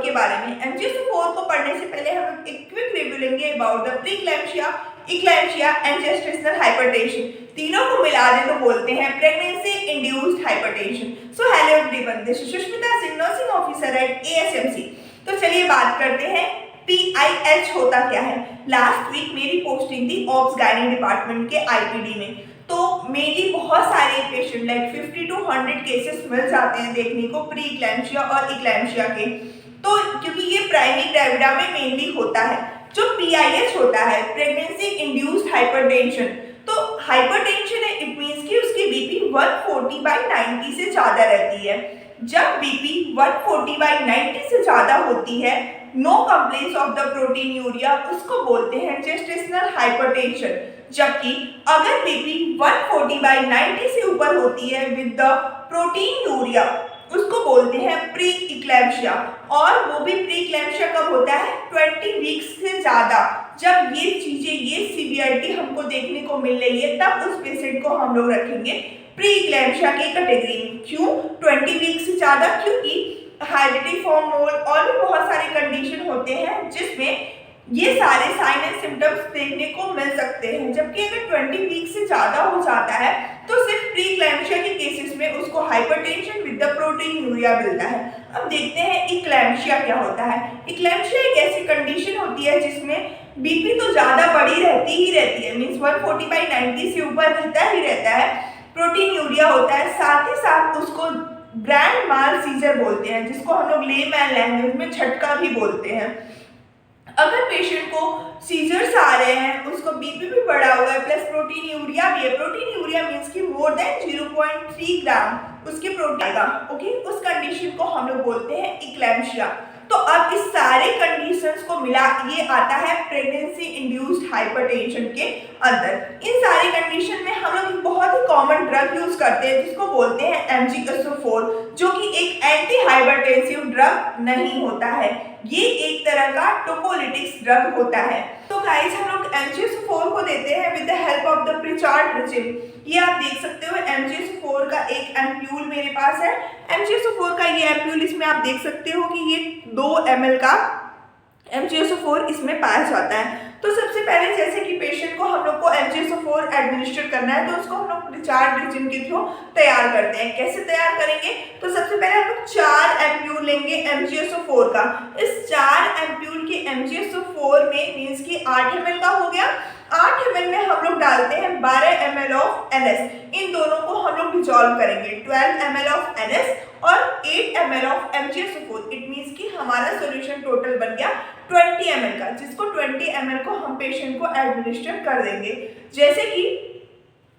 के बारे में। MgSO4 को पढ़ने से पहले हम एक क्विक रिव्यू लेंगे about the preeclampsia, eclampsia and gestational hypertension. तीनों को मिला दे तो बोलते हैं pregnancy induced hypertension. So hello everyone, this is Sushmita Singh, nursing officer at ASMC। तो चलिए बात करते हैं PIH होता क्या है। लास्ट वीक मेरी पोस्टिंग थी ऑब्स गायनी डिपार्टमेंट के IPD में, तो मेनली बहुत सारे पेशेंट लाइक 50 to 100 केसेस मिल जाते हैं देखने को प्री इक्लैम्सिया और इक्लैम्सिया के। तो क्योंकि ये प्राइमरी ग्रेविडा में मेनली होता है। जो PIH होता है प्रेगनेंसी इंड्यूस्ड हाइपरटेंशन, तो हाइपरटेंशन है इट मींस कि उसकी BP 140/90 से ज़्यादा रहती है। जब BP 140/90 से ज़्यादा होती है, no complaints of the proteinuria, उसको बोलते हैं जेस्टेशनल हाइपरटेंशन। जबकि अगर BP 140/90 से ऊपर होती है विद द प्रोटीनूरिया, उसको बोलते हैं प्री इक्लैम्सिया। और वो भी प्री इक्लैम्सिया कब होता है? 20 वीक्स से ज़्यादा। जब ये चीज़ें, ये सीवियरिटी हमको देखने को मिल रही है, तब उस पेशेंट को हम लोग रखेंगे प्री इक्लैम्सिया की कैटेगरी में। क्यों 20 वीक्स से ज़्यादा? क्योंकि हेरिडिटी फॉर्म मोल और भी बहुत सारे कंडीशन होते हैं जिसमें ये सारे साइन एंड सिम्टम्स देखने को मिल सकते हैं। जबकि अगर 20 वीक से ज़्यादा हो जाता है तो सिर्फ प्री इक्लैम्सिया के केसेस में उसको हाइपरटेंशन विद द प्रोटीनूरिया मिलता है। अब देखते हैं इक्लैम्सिया क्या होता है। इक्लैम्सिया एक ऐसी कंडीशन होती है जिसमें BP तो ज़्यादा बड़ी रहती ही रहती है, मीन्स 140/90 से ऊपर रहता ही रहता है, प्रोटीनूरिया होता है, साथ ही साथ उसको ग्रैंड माल सीजर बोलते हैं, जिसको हम लोग लेमैन लैंग्वेज में झटका भी बोलते हैं। अगर पेशेंट को सीजर्स आ रहे हैं, उसको BP भी बढ़ा हुआ है, प्लस प्रोटीनूरिया भी है, प्रोटीनूरिया मींस कि मोर देन 0.3 ग्राम उसके प्रोटीन आएगा, ओके, उस कंडीशन को हम लोग बोलते हैं इक्लैम्सिया। तो अब इस सारे कंडीशंस को मिला ये आता है प्रेगनेंसी इंड्यूस्ड हाइपरटेंशन के अंदर। इन सारी कंडीशन में हम लोग एक बहुत ही कॉमन ड्रग यूज करते हैं जिसको बोलते हैं MgSO4, जो कि एक एंटी हाइपरटेंसिव ड्रग नहीं होता है, ये एक तरह का टोकोलिटिक्स ड्रग होता है। तो गाइस हम लोग MgSO4 को देते हैं with the help of the Pritchard regimen. ये आप देख सकते हो MgSO4 का एक एम्प्यूल मेरे पास है। MgSO4 का ये एम्प्यूल, इसमें आप देख सकते हो कि ये 2 ml का MgSO4 इसमें पाया जाता है। तो सबसे पहले जैसे कि पेशेंट को हम लोग को MgSO4 एडमिनिस्टर करना है, तो उसको हम लोग प्रीचार्ड रेजिम के थ्रू तैयार करते हैं। कैसे तैयार करेंगे? तो सबसे पहले हम लोग 4 एम्प्यूल लेंगे MgSO4 का। इस 4 एम्प्यूल के MgSO4 में मीन्स कि 8 ml का हो गया। 8 ml में हम लोग डालते हैं 12 ml ऑफ NS। इन दोनों को हम लोग डिजॉल्व करेंगे, 12 ml ऑफ NS और 8 ml of MgSO4। It means कि हमारा सॉल्यूशन टोटल बन गया 20 ml का, जिसको 20 ml को हम पेशेंट को एडमिनिस्टर कर देंगे। जैसे कि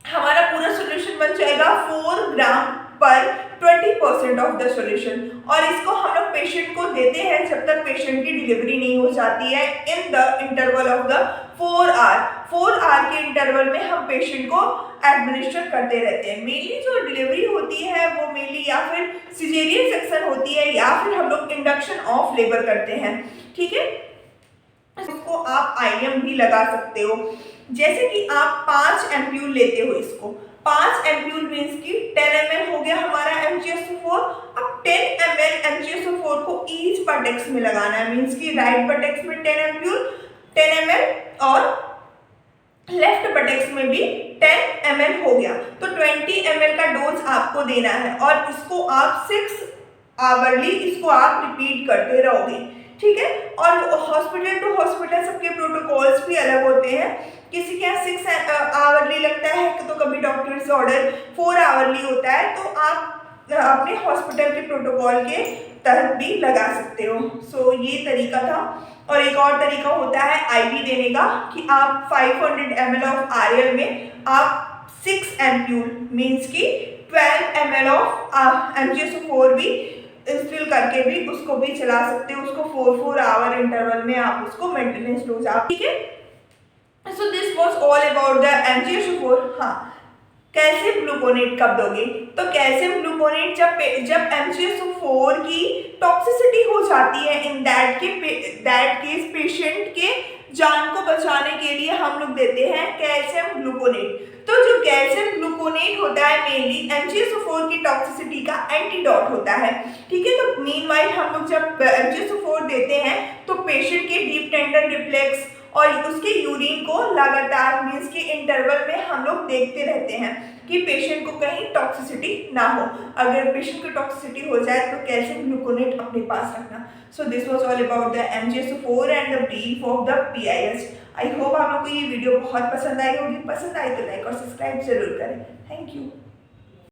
हमारा पूरा सॉल्यूशन बन जाएगा 4 ग्राम पर 20% ऑफ द सॉल्यूशन। और इसको हम लोग पेशेंट को देते हैं जब तक पेशेंट की डिलीवरी नहीं हो जाती है, in the interval of the 4 hour. 4 hour के इंटरवल में हम पेशेंट को एडमिनिस्टर करते रहते हैं। मेनली जो डिलीवरी होती है वो मेनली या फिर सिजेरियन सेक्शन होती है या फिर हम लोग इंडक्शन ऑफ लेबर करते हैं, ठीक है। इसको आप IM भी लगा सकते हो। जैसे कि आप 5 एम्प्यूल लेते हो, इसको 5 एम्प्यूल मीन्स की 10 ml हो गया हमारा MgSO4। अब 10 ml MgSO4 को ईच बटेक्स में लगाना है, मीन्स की राइट बटेक्स में 10 एम्प्यूल 10 ml और लेफ्ट बटेक्स में भी 10 ml हो गया। तो 20 ml का डोज आपको देना है और इसको आप 6 आवरली इसको आप रिपीट करते रहोगे, ठीक है। और हॉस्पिटल टू हॉस्पिटल सबके प्रोटोकॉल्स भी अलग होते हैं। किसी के यहाँ 6 आवरली लगता है तो कभी डॉक्टर्स ऑर्डर 4 आवरली होता है, तो आप अपने हॉस्पिटल के प्रोटोकॉल के तहत भी लगा सकते हो। सो ये तरीका था। और एक और तरीका होता है IV देने का, कि आप 500 ml ऑफ RL में आप 6 एम्प्यूल मीन्स की 12 ml ऑफ MgSO4 भी इंस्टिल करके भी उसको भी चला सकते हो। उसको 4 आवर इंटरवल में आप उसको मेंटेनेंस डोज आप, ठीक है। So this was all about the MgSO4। हाँ, कैल्शियम ग्लूकोनेट कब दोगे? तो कैल्शियम ग्लूकोनेट जब MgSO4 की टॉक्सिसिटी हो जाती है, इन दैट केस पेशेंट के जान को बचाने के लिए हम लोग देते हैं कैल्शियम ग्लूकोनेट। तो जो कैल्शियम ग्लूकोनेट होता है मेनली MgSO4 की टॉक्सिसिटी का एंटीडोट होता है, ठीक है। तो मीनवाइल हम लोग जब MgSO4 देते हैं तो पेशेंट के डीप टेंडन रिफ्लेक्स और उसके यूरिन को लगातार मीन्स के इंटरवल में हम लोग देखते रहते हैं कि पेशेंट को कहीं टॉक्सिसिटी ना हो। अगर पेशेंट को टॉक्सिसिटी हो जाए तो कैल्शियम ग्लूकोनेट अपने पास रखना। So this was all about the MgSO4 and the brief of the PIS। I hope आप लोगों को ये वीडियो बहुत पसंद आई होगी। पसंद आई तो लाइक और सब्सक्राइब जरूर करें। Thank you.